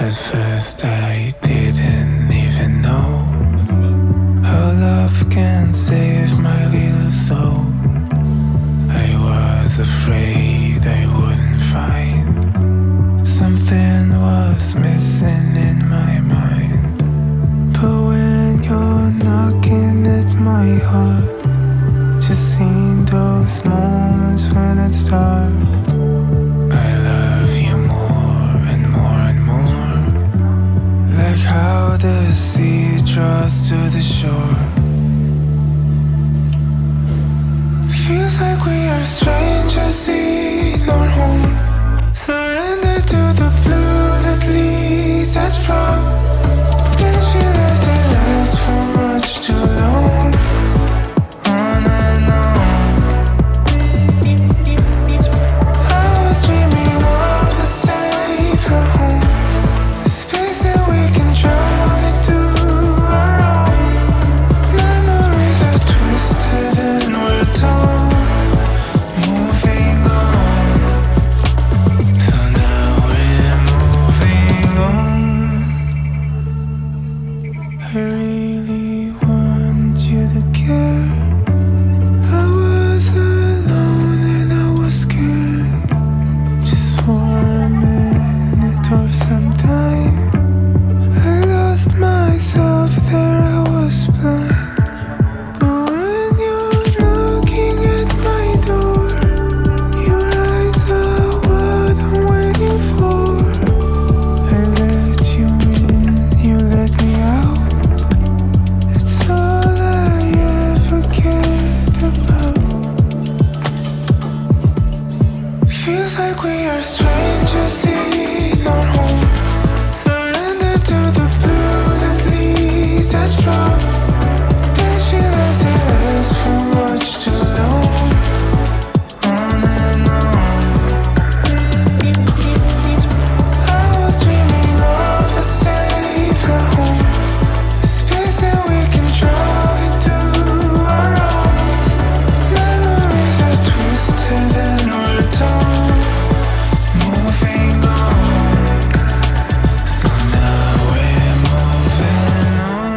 At first I didn't even know how love can save my little soul. I was afraid I wouldn't find something was missing in my mind. But when you're knocking at my heart, just seeing those moments when it's dark, I love you more and more and more. Like how the sea draws to the shore. Feels like we are strangers in our home. Surrender to the blue that leads us from. Didn't realize it lasts for much too long. On and on. I was dreaming of a safer home, a space that we can drown into our own. Memories are twisted and we're torn. Moving on. So now we're moving on. I really want you to care. I was alone and I was scared. Just for a minute or some time, I lost myself there, I was blind. But when you're knocking at my door, your eyes are what I'm waiting for. I let you in, you let me out. It's all I ever cared about. Feels like we are strangers in our home. Surrender to the blue that leads us from. Didn't realize it lasts for much too long. On and on. I was dreaming of a safer home, a space that we can draw into our own. Memories are twisted and we're torn. Moving on. So now we're moving on.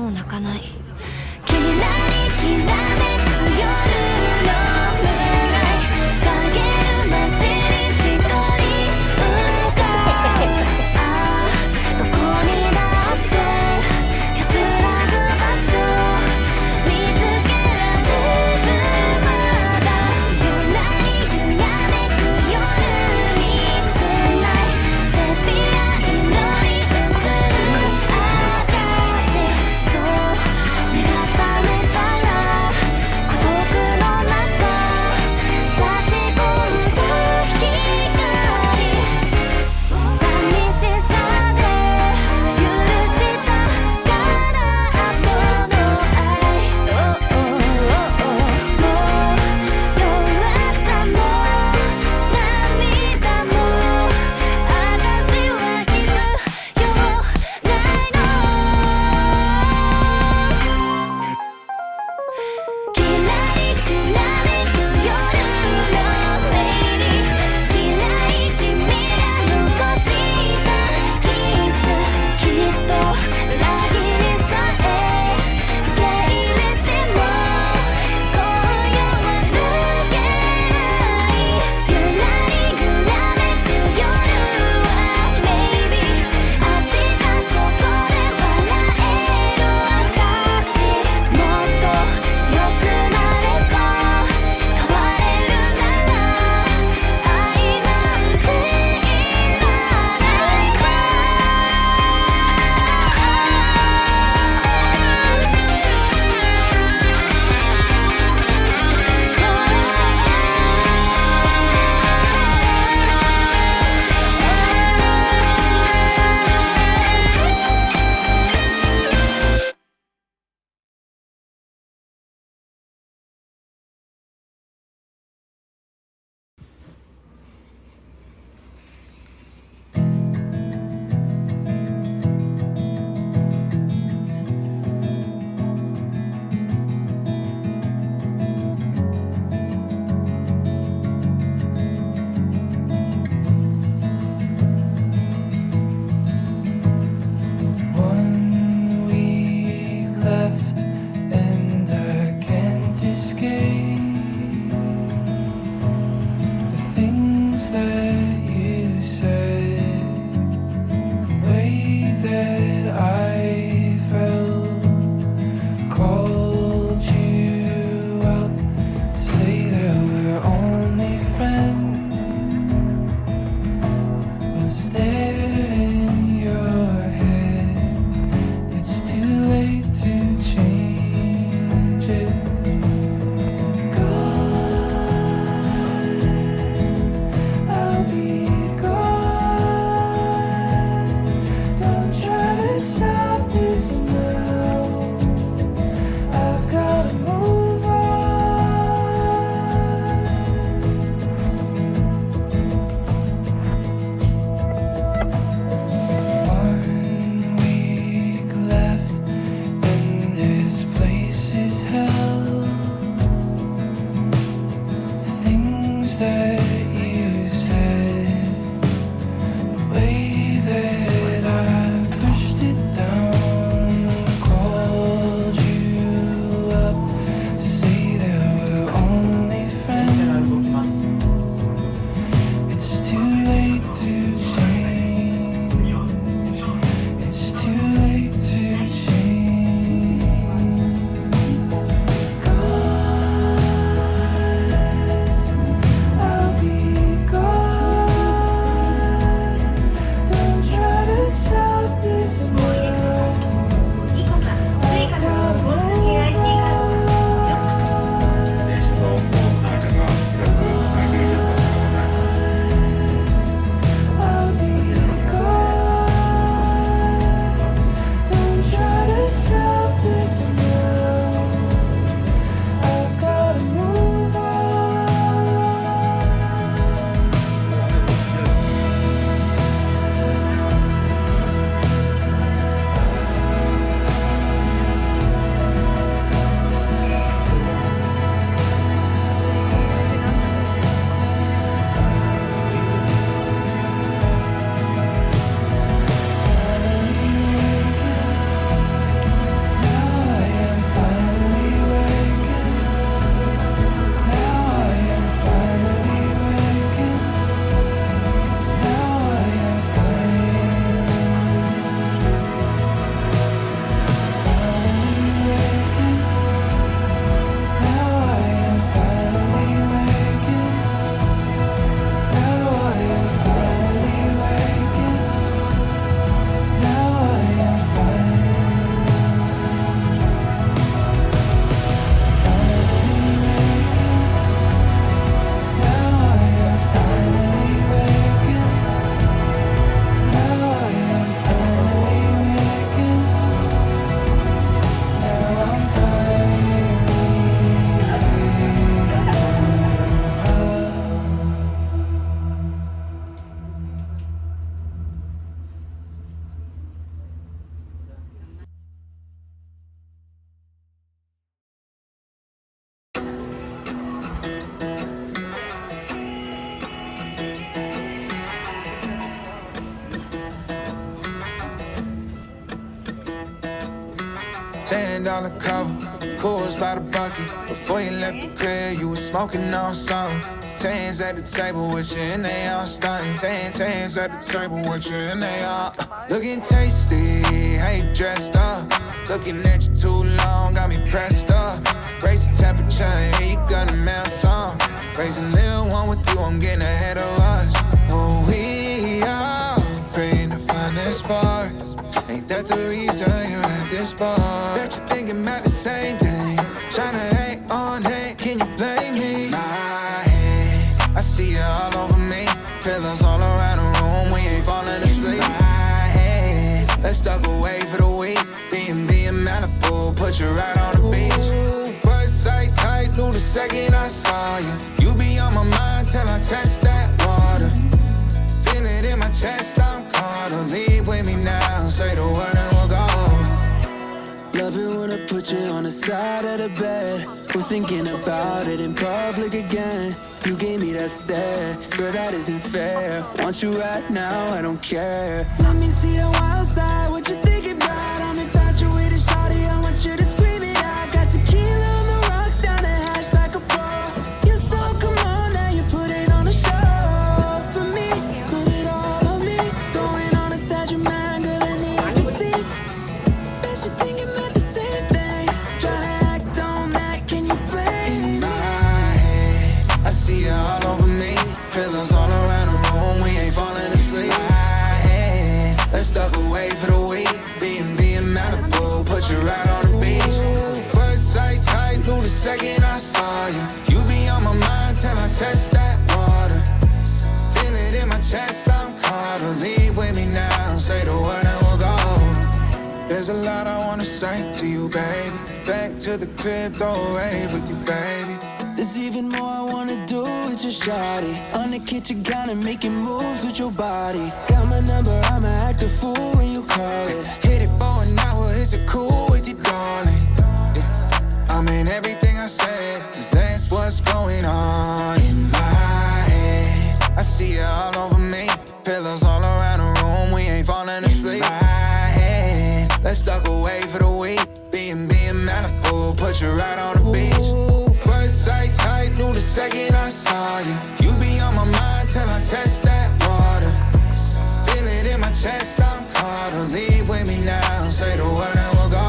もう泣かない。きらりきらめく夜のムーンライト陰る街に一人歌う。ああどこにだって安らぐ場所見つけられずまだゆらり揺らめく夜にムーンライトセピア色に映る証。そう目が覚めたら $10 cover, cools by the bucket. Before you left the crib, you was smoking on something. Tens at the table with you and they all stunting. Tens at the table with you and they all looking tasty, how you dressed up. Looking at you too long, got me pressed up. Raise the temperature, and you gonna melt some. Raise a little one with you, I'm getting ahead of us. Oh, we are praying to find that spark. Ain't that the reason you're at this bar? Bet you're thinking about the same thing. Tryna hate on it, can you blame me? My head, I see it all over me. Pillows all around the room, we ain't falling asleep. My head, let's duck away for the week. B&B in Malibu, put you right on the beach. First sight tight, knew the second I saw you. You be on my mind till I test that water. Feel it in my chest, I'm caught. Don't leave with me now, say the word and we'll go. Love it when I put you on the side of the bed. We're thinking about it in public again. You gave me that stare, girl, that isn't fair. Want you right now, I don't care. Let me see you outside, what you thinking about? I'm infatuated, shawty, I want you to scream it out. Got tequila on the rocks, down the hash like a pro. You're so come on, now you put it on a show for me. Put it all on me, it's going on inside your mind, girl, I need to see. Bet you're thinking about the same thing. Tryna act on that, can you blame me? I see it all over me. Pillows all around the room, we ain't falling asleep. My head, let's duck away for the week. B&B in Malibu, put you right on the beach. First sight tight, knew the second I saw you. You be on my mind till I test that water. Feel it in my chest, I'm caught. Don't leave with me now, say the word and we'll go. There's a lot I wanna say to you, baby. Back to the crib, throw a rave with you, baby. There's even more I wanna do with your shawty. On the kitchen counter, making moves with your body. Got my number, I'ma act a fool when you call it. Hit it for an hour, is it cool with you, darling? Yeah. I mean everything I said, 'cause that's what's going on in my head. I see it all over me. Pillows all around the room, we ain't falling asleep. In my head, let's duck away for the week. B&B in Malibu, put you right on the beach. First sight tight, knew the second I saw you. You be on my mind till I test that water. Feel it in my chest, I'm caught. Don't leave with me now, say the word and we'll go.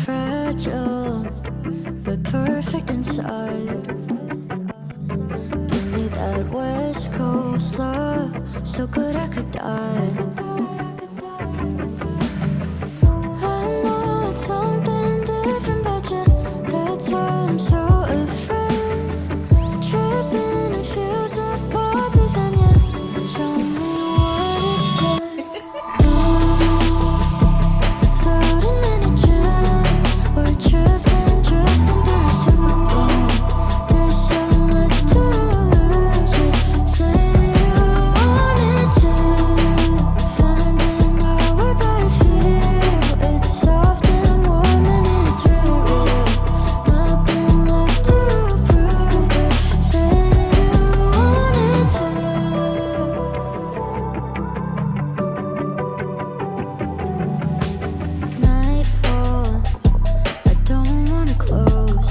Fragile, but perfect inside. Give me that West Coast love, so good I could die. I know it's something different, but you, that's why I'm so afraid. Tripping in fields of poppies, and you show me what it's like. Floating in a dream, we're drifting through a super boom. There's so much to lose, just say you wanted to. Finding our way by feel, it's soft and warm and it's real. Nothing left to prove, but say you wanted to. Nightfall, I don't wanna close.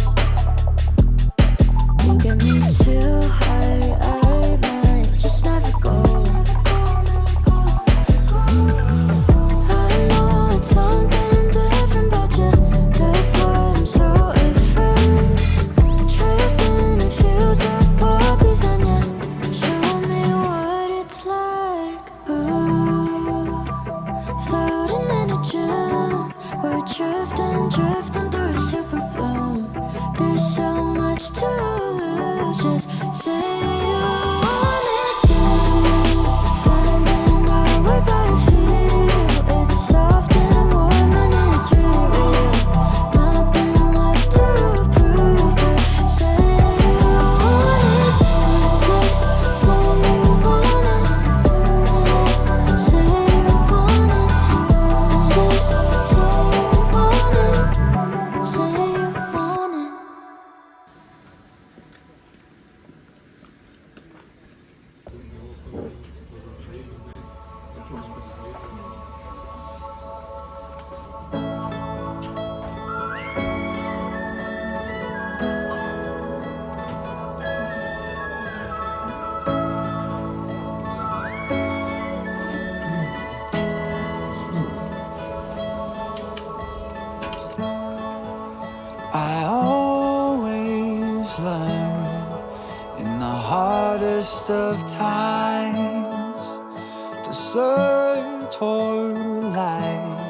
You get me too high, I might just never go. I know it's something different, but you, that's why I'm so afraid. Tripping in fields of poppies, and you show me what it's like. Ooh, floating in a gym, we're drifting through a super bloom. There's so much to lose, just say you wanted to. Finding our way by feel, it's soft and warm and it's real. Nothing left to prove, but say you wanted. Say you wanted. Say you wanted to. Say you wanted. Say you wanted. in the hardest of times to search for light.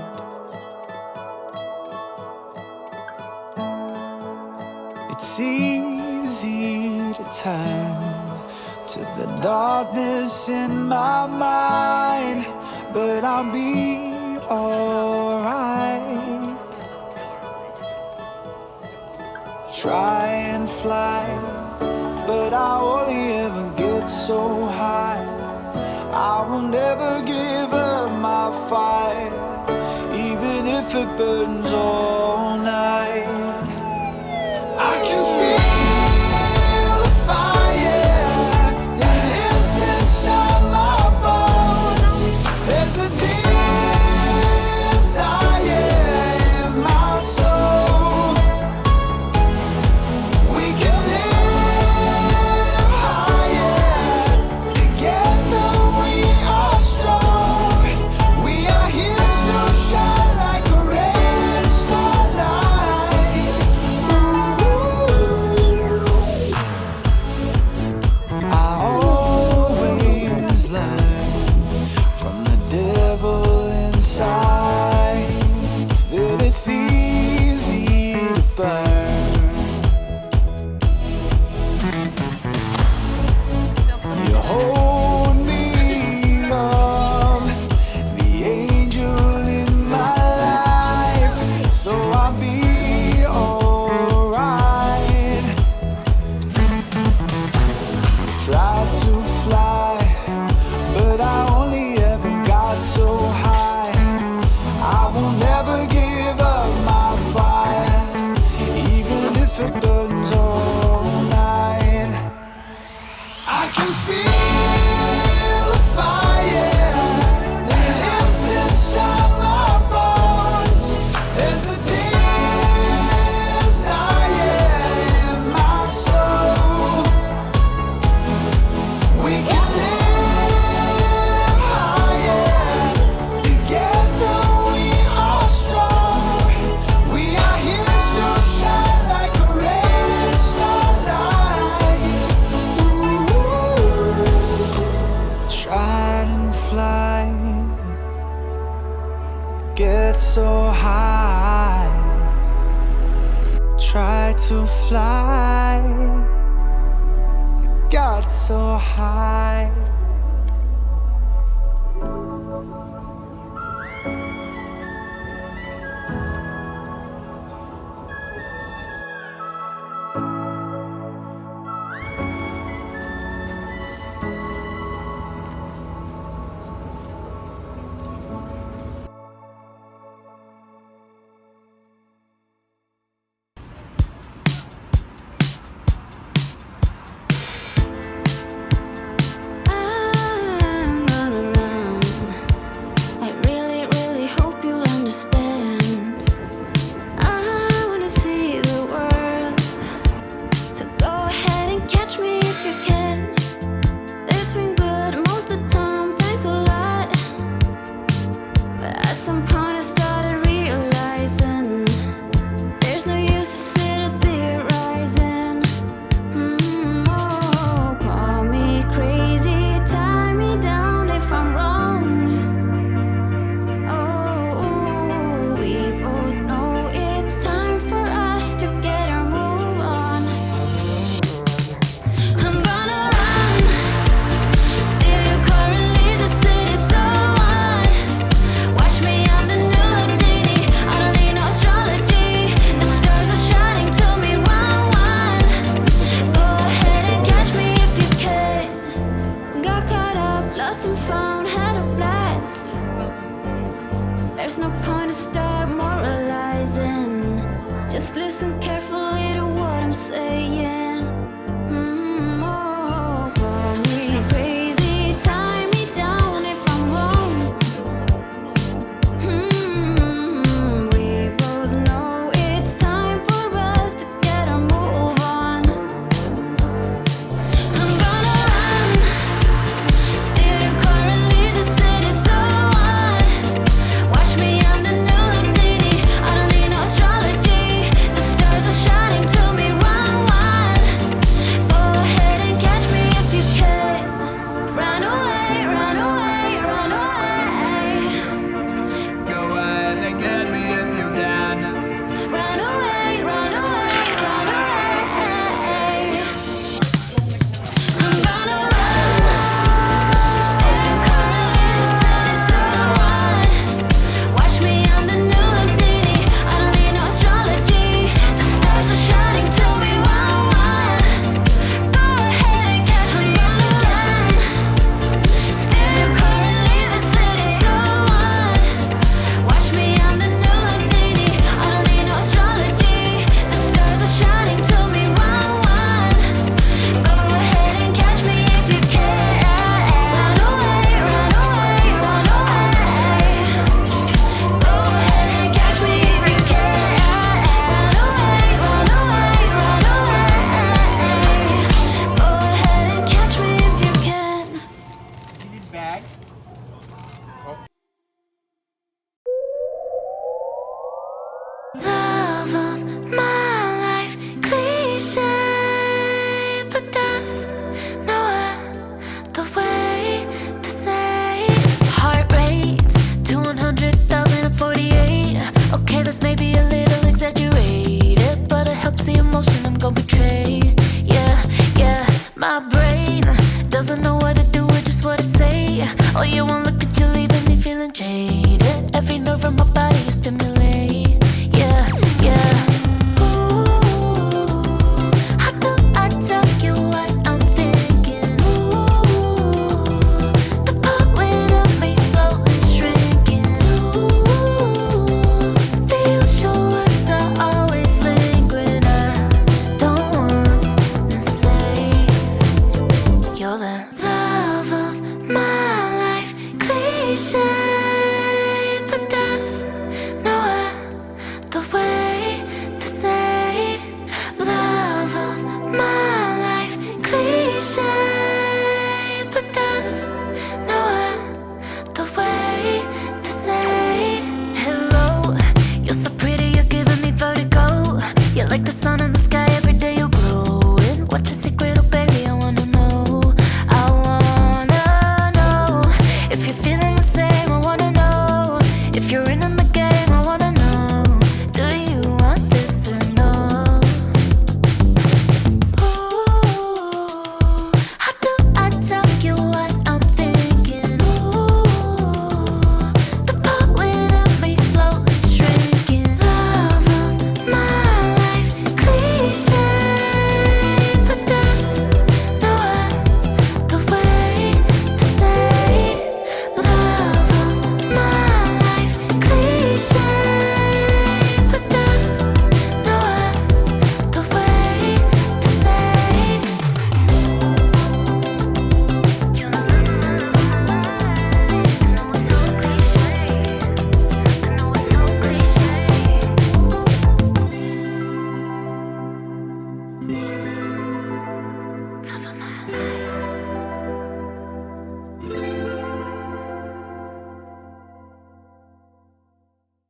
It's easy to turn to the darkness in my mind, but I'll be alright. Try and fly, but I only ever get so high. I will never give up my fight, even if it burns all night. I can feel the fire that lives inside my bones. There's a desire in my soul. We can live higher. Together we are strong. We are here to shine like a red starlight. I always learn from the devil inside that it's easy to burn. You hold me up, the angel in my life, so I'll be alright. Tried to fly, but I only ever got so high. I will never give up my fire, even if it burns all night. I can feel the fire that lives inside my bones. There's a desire in my soul. We can live higher. Together we are strong. We are here to shine like a red starlight. Tried and fly, get so high. Tried to fly, got so high.